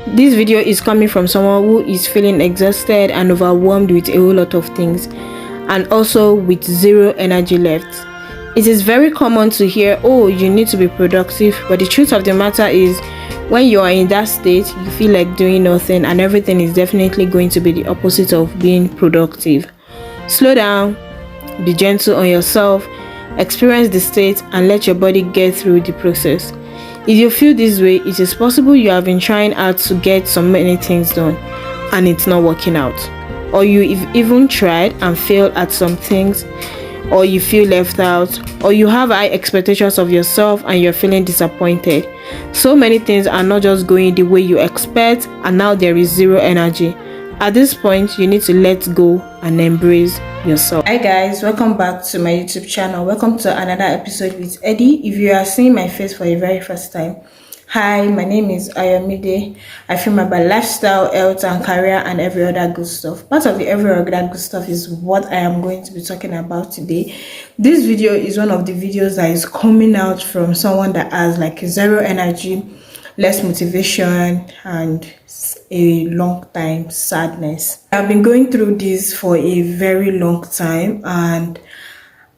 This video is coming from someone who is feeling exhausted and overwhelmed with a whole lot of things, and also with zero energy left. It is very common to hear, oh, you need to be productive, but the truth of the matter is, when you are in that state, you feel like doing nothing, and everything is definitely going to be the opposite of being productive. Slow down, be gentle on yourself, experience the state, and let your body get through the process. If you feel this way, it is possible you have been trying hard to get so many things done and it's not working out, or you've even tried and failed at some things, or you feel left out, or you have high expectations of yourself and you're feeling disappointed. So many things are not just going the way you expect, and now there is zero energy. At this point, you need to let go and embrace yourself. Hi guys, welcome back to my YouTube channel. Welcome to another episode with Eddie. If you are seeing my face for the very first time, hi, my name is AYOMIDE. I film about lifestyle, health and career and every other good stuff. Part of the every other good stuff is what I am going to be talking about today. This video is one of the videos that is coming out from someone that has like zero energy, less motivation, and a long time sadness. I've been going through this for a very long time, and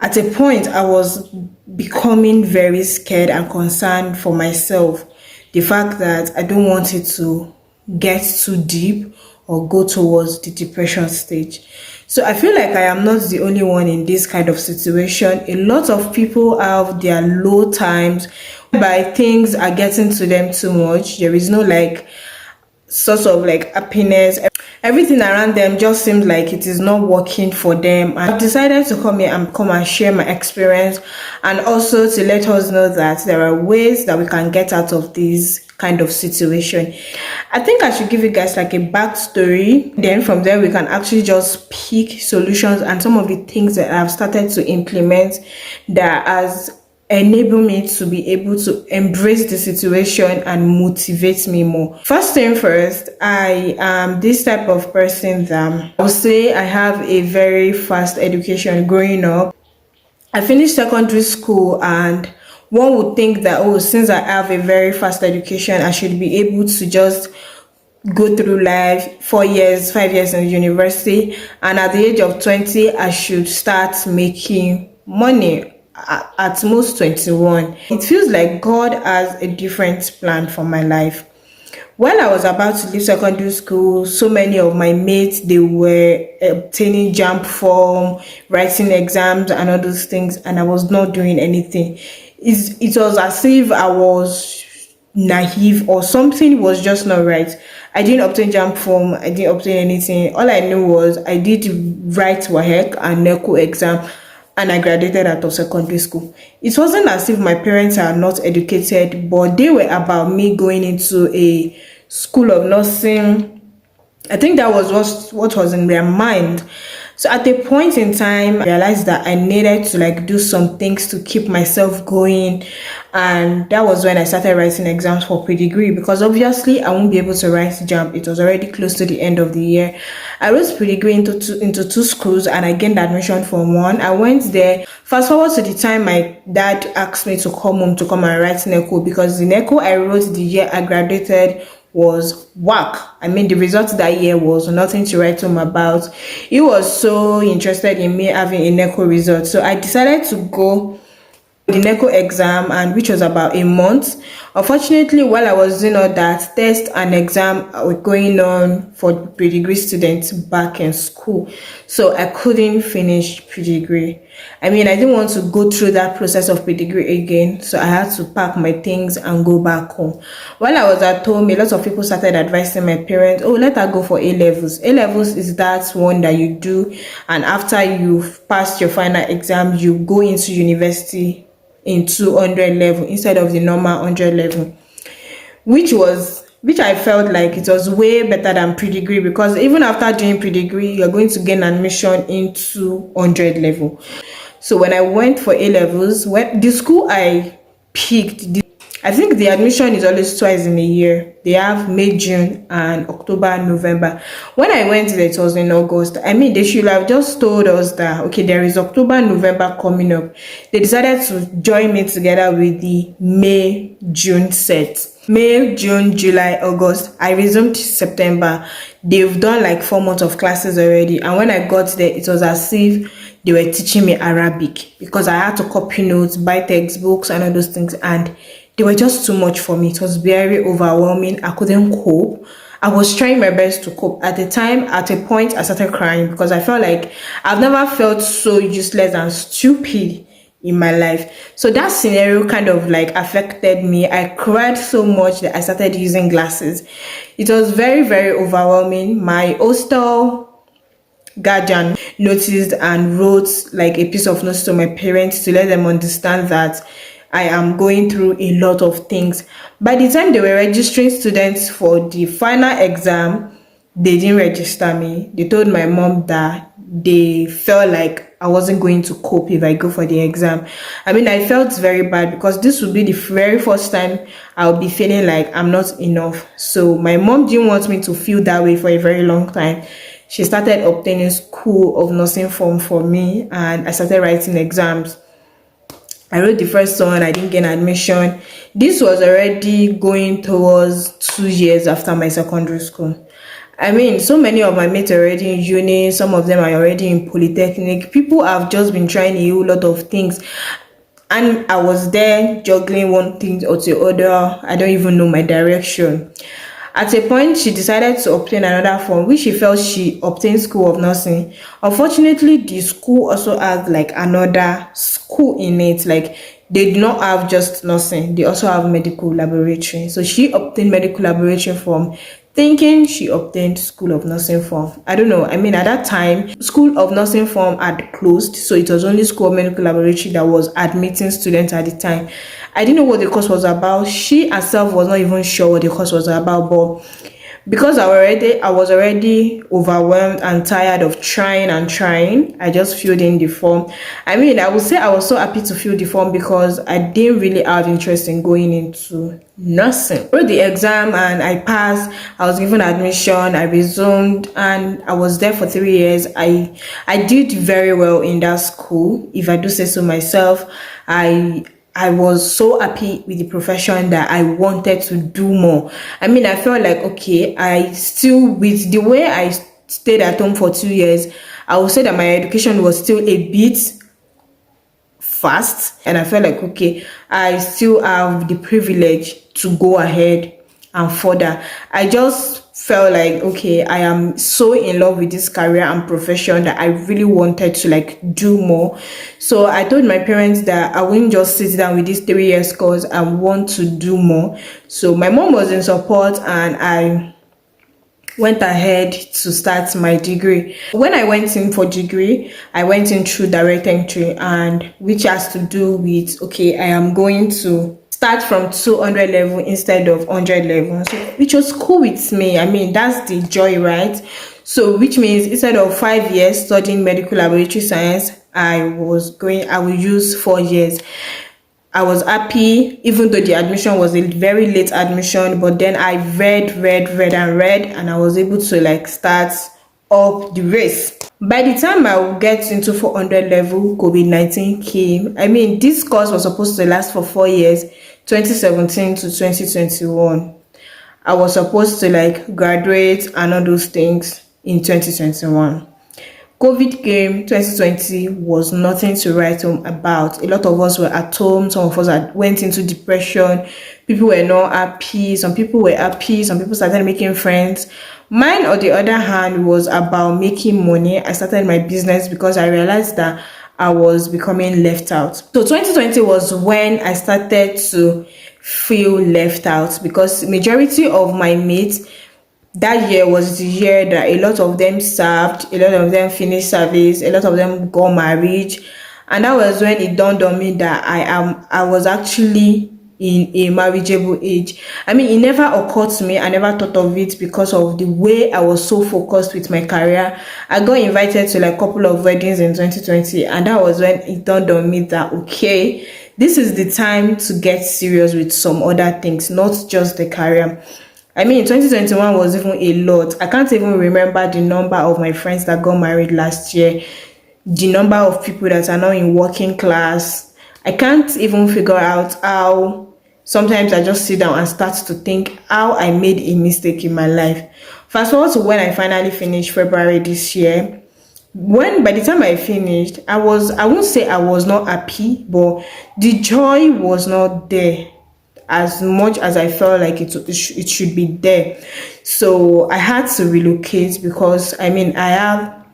at a point I was becoming very scared and concerned for myself. The fact that I don't want it to get too deep or go towards the depression stage. So I feel like I am not the only one in this kind of situation. A lot of people have their low times whereby things are getting to them too much. There is no like sort of like happiness. Everything around them just seems like it is not working for them. I've decided to come here and share my experience, and also to let us know that there are ways that we can get out of this kind of situation. I think I should give you guys like a backstory, then from there we can actually just pick solutions and some of the things that I've started to implement that has enable me to be able to embrace the situation and motivate me more. First thing first, I am this type of person that I would say I have a very fast education growing up. I finished secondary school, and one would think that, oh, since I have a very fast education, I should be able to just go through life 4 years, 5 years in university, and at the age of 20 I should start making money. At most 21. It feels like God has a different plan for my life. While I was about to leave secondary school, so many of my mates, they were obtaining JAMB form, writing exams and all those things, and I was not doing anything. It was as if I was naive or something was just not right. I didn't obtain JAMB form, I didn't obtain anything. All I knew was I did write WAEC and NECO exam, and I graduated out of secondary school. It wasn't as if my parents are not educated, but they were about me going into a school of nursing. I think that was what was in their mind. So at a point in time, I realized that I needed to like do some things to keep myself going, and that was when I started writing exams for pre-degree, because obviously I won't be able to write JAMB. It was already close to the end of the year. I wrote pre-degree into two schools, and I gained admission from one. I went there. Fast forward to the time my dad asked me to come home to come and write NECO, because the NECO I wrote the year I graduated was whack. I mean, the result that year was nothing to write home about. He was so interested in me having a NECO result, so I decided to go the NECO exam, and which was about a month. Unfortunately, while I was doing all that, test and exam were going on for pre-degree students back in school, so I couldn't finish pre-degree. I mean, I didn't want to go through that process of pre-degree again, so I had to pack my things and go back home. While I was at home, a lot of people started advising my parents, oh, let her go for A-levels. A-levels is that one that you do, and after you've passed your final exam, you go into university in 200 level instead of the normal 100 level, which I felt like it was way better than pre-degree, because even after doing pre-degree, you're going to gain admission into 100 level. So when I went for A-levels, when the school I picked, I think the admission is always twice in a year. They have May, June, and October, November. When I went there, it was in August. I mean, they should have just told us that, okay, there is October, November coming up. They decided to join me together with the May, June set. May, June, July, August. I resumed September. They've done like 4 months of classes already. And when I got there, it was as if they were teaching me Arabic because I had to copy notes, buy textbooks, and all those things. And they were just too much for me. It was very overwhelming. I couldn't cope. I was trying my best to cope. At the time, at a point, I started crying because I felt like I've never felt so useless and stupid in my life. So that scenario kind of like affected me. I cried so much that I started using glasses. It was very, very overwhelming. My hostel guardian noticed and wrote like a piece of notes to my parents to let them understand that I am going through a lot of things. By the time they were registering students for the final exam, they didn't register me. They told my mom that they felt like I wasn't going to cope if I go for the exam. I mean, I felt very bad because this would be the very first time I'll be feeling like I'm not enough. So my mom didn't want me to feel that way for a very long time. She started obtaining school of nursing form for me and I started writing exams. I wrote the first one, I didn't get admission. This was already going towards 2 years after my secondary school. I mean, so many of my mates are already in uni, some of them are already in polytechnic. People have just been trying a whole lot of things. And I was there juggling one thing or the other. I don't even know my direction. At a point, she decided to obtain another form, which she felt she obtained School of Nursing. Unfortunately, the school also has like another school in it. Like they do not have just nursing; they also have medical laboratory. So she obtained medical laboratory form, thinking she obtained School of Nursing form. I don't know. I mean, at that time, School of Nursing form had closed, so it was only School of Medical Laboratory that was admitting students at the time. I didn't know what the course was about. She herself was not even sure what the course was about, but because I was already overwhelmed and tired of trying and trying, I just filled in the form. I mean, I would say I was so happy to fill the form because I didn't really have interest in going into nursing. I wrote the exam and I passed. I was given admission. I resumed and I was there for 3 years. I did very well in that school, if I do say so myself. I was so happy with the profession that I wanted to do more. I mean, I felt like, okay, I still, with the way I stayed at home for 2 years, I would say that my education was still a bit fast. And I felt like, okay, I still have the privilege to go ahead and further. I just felt like, okay, I am so in love with this career and profession that I really wanted to like do more. So I told my parents that I wouldn't just sit down with this 3 years course. I want to do more. So my mom was in support and I went ahead to start my degree. When I went in for degree, I went in through direct entry, and which has to do with, okay, I am going to start from 200 level instead of 100 level, so, which was cool with me. I mean, that's the joy, right? So which means instead of 5 years studying medical laboratory science, I will use 4 years. I was happy, even though the admission was a very late admission, but then I read, and I was able to like start up the race. By the time I would get into 400 level, COVID-19 came. I mean, this course was supposed to last for 4 years, 2017 to 2021. I was supposed to like graduate and all those things in 2021. COVID came, 2020 was nothing to write home about. A lot of us were at home. Some of us went into depression. People were not happy. Some people were happy. Some people started making friends. Mine, on the other hand, was about making money. I started my business because I realized that I was becoming left out. So 2020 was when I started to feel left out because majority of my mates, that year was the year that a lot of them served, a lot of them finished service, a lot of them got married, and that was when it dawned on me that I was actually in a marriageable age. I mean, it never occurred to me. I never thought of it because of the way I was so focused with my career. I got invited to like a couple of weddings in 2020, and that was when it dawned on me that, okay, this is the time to get serious with some other things, not just the career. I mean, 2021 was even a lot. I can't even remember the number of my friends that got married last year, the number of people that are now in working class. I can't even figure out how sometimes I just sit down and start to think how I made a mistake in my life. Fast forward to when I finally finished February this year. When by the time I finished, I won't say I was not happy, but the joy was not there as much as I felt like it should be there. So I had to relocate because I have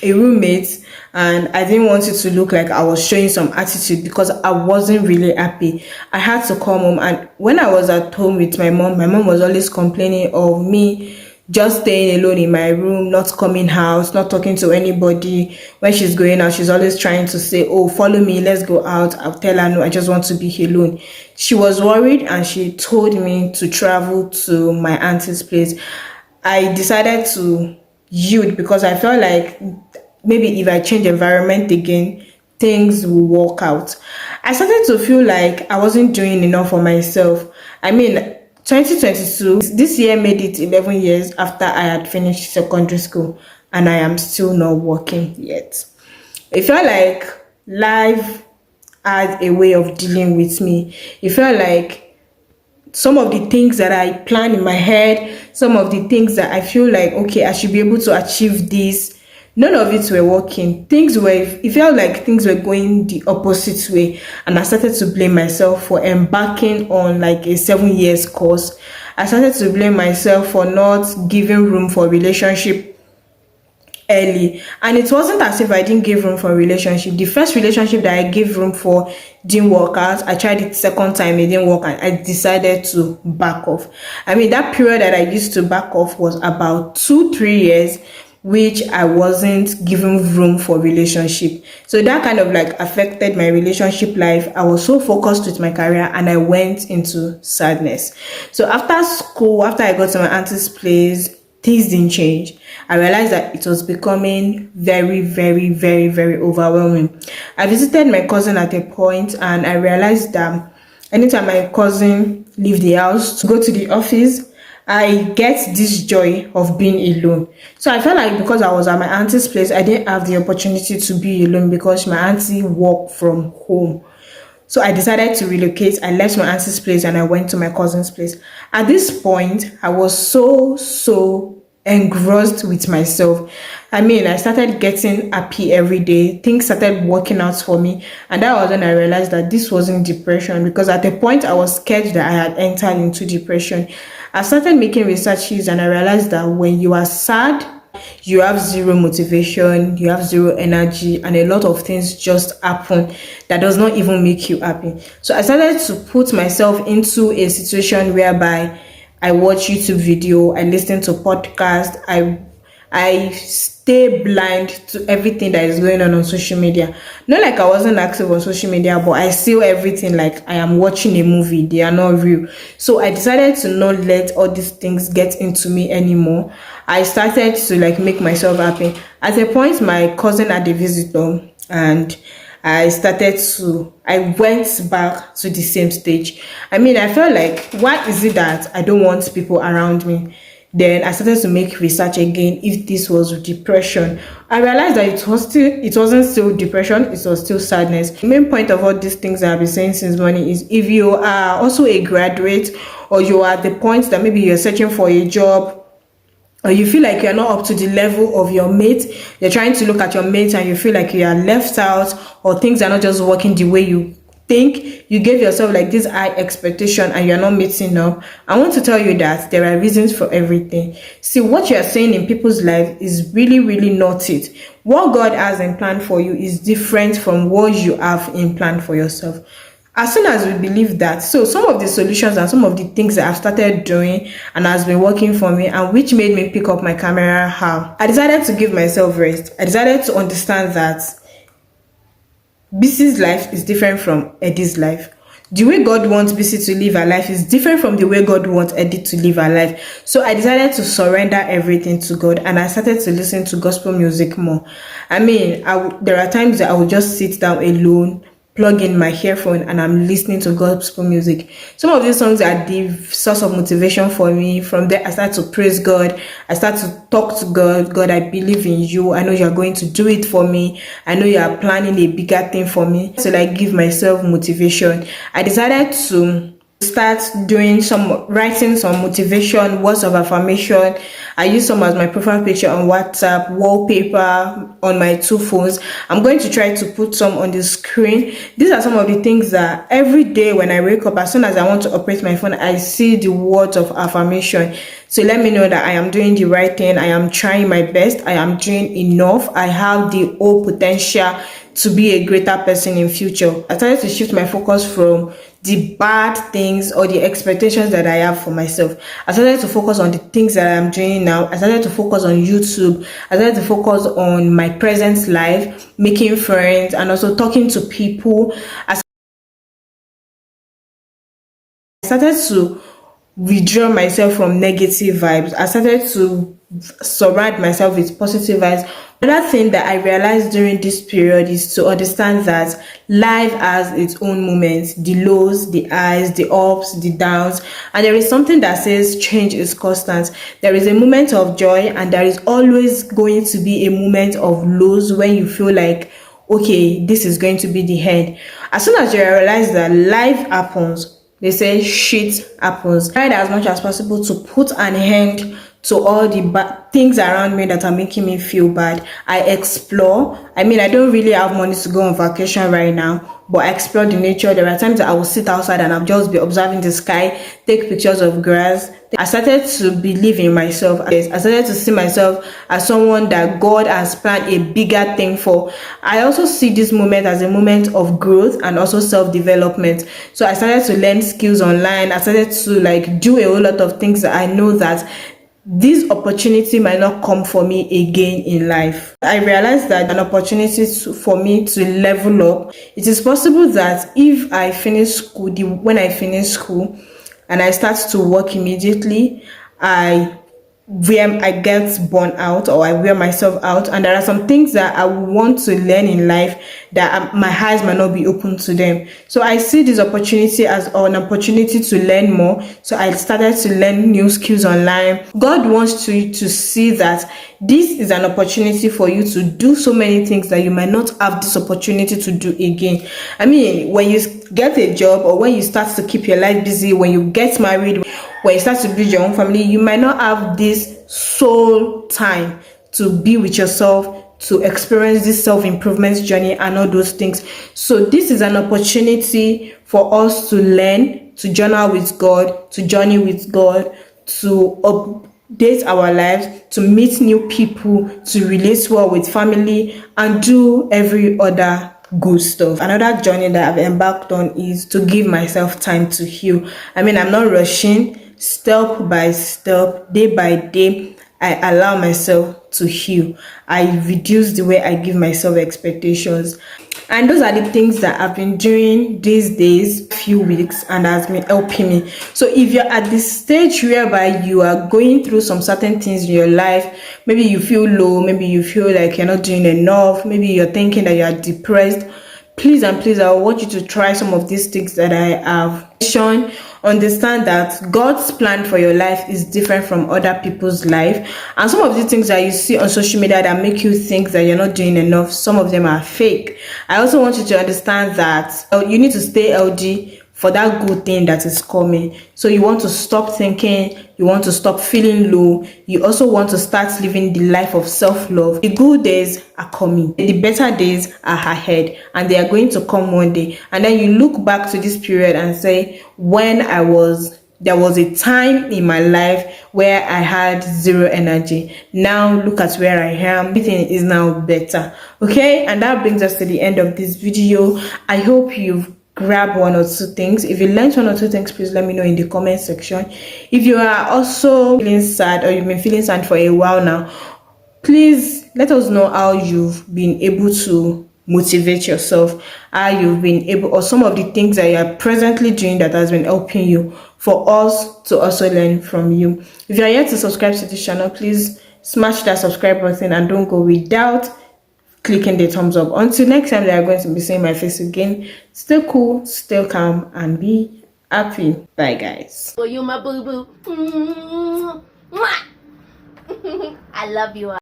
a roommate, and I didn't want it to look like I was showing some attitude because I wasn't really happy. I had to come home, and when I was at home with my mom was always complaining of me just staying alone in my room, not coming out, not talking to anybody. When she's going out, she's always trying to say, oh, follow me, let's go out. I'll tell her, no, I just want to be alone. She was worried, and she told me to travel to my auntie's place. I decided to yield because I felt like maybe if I change environment again, things will work out. I started to feel like I wasn't doing enough for myself. 2022, this year made it 11 years after I had finished secondary school, and I am still not working yet. It felt like life had a way of dealing with me. It felt like some of the things that I plan in my head, some of the things that I feel like, okay, I should be able to achieve this, none of it were working. It felt like things were going the opposite way. And I started to blame myself for embarking on like a 7 years course. I started to blame myself for not giving room for relationship early. And it wasn't as if I didn't give room for a relationship. The first relationship that I gave room for didn't work out. I tried it second time, it didn't work, and I decided to back off. That period that I used to back off was about 2-3 years, which I wasn't giving room for relationship. So that kind of like affected my relationship life. I was so focused with my career, and I went into sadness. So after school, after I got to my auntie's place, things didn't change. I realized that it was becoming very, very, very, very overwhelming. I visited my cousin at a point, and I realized that anytime my cousin leave the house to go to the office, I get this joy of being alone. So I felt like because I was at my auntie's place, I didn't have the opportunity to be alone because my auntie worked from home. So I decided to relocate. I left my auntie's place and I went to my cousin's place. At this point, I was so engrossed with myself. I started getting happy every day. Things started working out for me. And that was when I realized that this wasn't depression, because at a point I was scared that I had entered into depression. I started making researches, and I realized that when you are sad, you have zero motivation, you have zero energy, and a lot of things just happen that does not even make you happy. So I started to put myself into a situation whereby I watch YouTube video, I listen to podcasts, I stay blind to everything that is going on social media. Not like I wasn't active on social media, but I see everything like I am watching a movie. They are not real. So I decided to not let all these things get into me anymore. I started to like make myself happy. At a point, my cousin had a visitor, and I went back to the same stage. I felt like, why is it that I don't want people around me? Then I started to make research again if this was depression. I realized that it wasn't still depression, it was still sadness. The main point of all these things that I've been saying since morning is, if you are also a graduate, or you are at the point that maybe you're searching for a job, or you feel like you're not up to the level of your mate, you're trying to look at your mates and you feel like you are left out, or things are not just working the way you think, you gave yourself like this high expectation and you're not meeting up, I want to tell you that there are reasons for everything. See, what you're saying in people's life is really, really not it. What God has in plan for you is different from what you have in plan for yourself. As soon as we believe that, so some of the solutions and some of the things that I've started doing and has been working for me, and which made me pick up my camera, I decided to give myself rest. I decided to understand that Bc's life is different from Eddie's life. The way God wants BC to live her life is different from the way God wants Eddie to live her life. So I decided to surrender everything to God, and I started to listen to gospel music more. There are times that I would just sit down alone, plug in my earphone and I'm listening to gospel music. Some of these songs are the source of motivation for me. From there, I start to praise God. I start to talk to God. God, I believe in you. I know you're going to do it for me. I know you are planning a bigger thing for me. So like give myself motivation. I decided to start writing some motivation words of affirmation. I use some as my profile picture on WhatsApp, wallpaper on my 2 phones. I'm going to try to put some on the screen. These are some of the things that every day when I wake up, as soon as I want to operate my phone, I see the words of affirmation. So let me know that I am doing the right thing. I am trying my best. I am doing enough. I have the whole potential to be a greater person in future. I started to shift my focus from the bad things or the expectations that I have for myself. I started to focus on the things that I'm doing now. I started to focus on YouTube. I started to focus on my present life, making friends, and also talking to people. I started to withdraw myself from negative vibes. I started to surround myself with positive vibes. Another thing that I realized during this period is to understand that life has its own moments, the lows, the highs, the ups, the downs, and there is something that says change is constant. There is a moment of joy and there is always going to be a moment of lows when you feel like, okay, this is going to be the end. As soon as you realize that life happens, they say shit happens. I try as much as possible to put an end to all the bad things around me that are making me feel bad. I explore. I mean, I don't really have money to go on vacation right now, but I explore the nature. There are times that I will sit outside and I'll just be observing the sky, take pictures of grass. I started to believe in myself. I started to see myself as someone that God has planned a bigger thing for. I also see this moment as a moment of growth and also self-development. So I started to learn skills online. I started to like do a whole lot of things that I know that this opportunity might not come for me again in life. I realized that an opportunity for me to level up. It is possible that if I finish school, when I finish school and I start to work immediately, I get burnt out or I wear myself out, and there are some things that I want to learn in life that my eyes might not be open to them. So I see this opportunity as an opportunity to learn more. So I started to learn new skills online. God wants you to see that this is an opportunity for you to do so many things that you might not have this opportunity to do again. I mean, when you get a job or when you start to keep your life busy, when you get married, when you start to build your own family, you might not have this soul time to be with yourself, to experience this self-improvement journey and all those things. So this is an opportunity for us to learn, to journal with God, to journey with God, to update our lives, to meet new people, to relate well with family, and do every other good stuff. Another journey that I've embarked on is to give myself time to heal. I mean, I'm not rushing. Step by step, day by day, I allow myself to heal. I reduce the way I give myself expectations. And those are the things that I've been doing these days, few weeks, and has been helping me. So if you're at this stage whereby you are going through some certain things in your life, maybe you feel low, maybe you feel like you're not doing enough, maybe you're thinking that you're depressed, please and please, I want you to try some of these things that I have shown. Understand that God's plan for your life is different from other people's life, and some of the things that you see on social media that make you think that you're not doing enough, some of them are fake. I also want you to understand that you need to stay healthy for that good thing that is coming. So you want to stop thinking, you want to stop feeling low, you also want to start living the life of self-love. The good days are coming, the better days are ahead, and they are going to come one day. And then you look back to this period and say, when there was a time in my life where I had zero energy. Now look at where I am. Everything is now better. Okay, and that brings us to the end of this video. I hope you've grab one or two things. If you learned one or two things, please let me know in the comment section. If you are also feeling sad or you've been feeling sad for a while now, please let us know how you've been able to motivate yourself, how you've been able, or some of the things that you are presently doing that has been helping you, for us to also learn from you. If you are yet to subscribe to this channel, please smash that subscribe button and don't go without clicking the thumbs up. Until next time that I'm going to be seeing my face again, stay cool, stay calm, and be happy. Bye, guys. Oh, you my boo boo. I love you.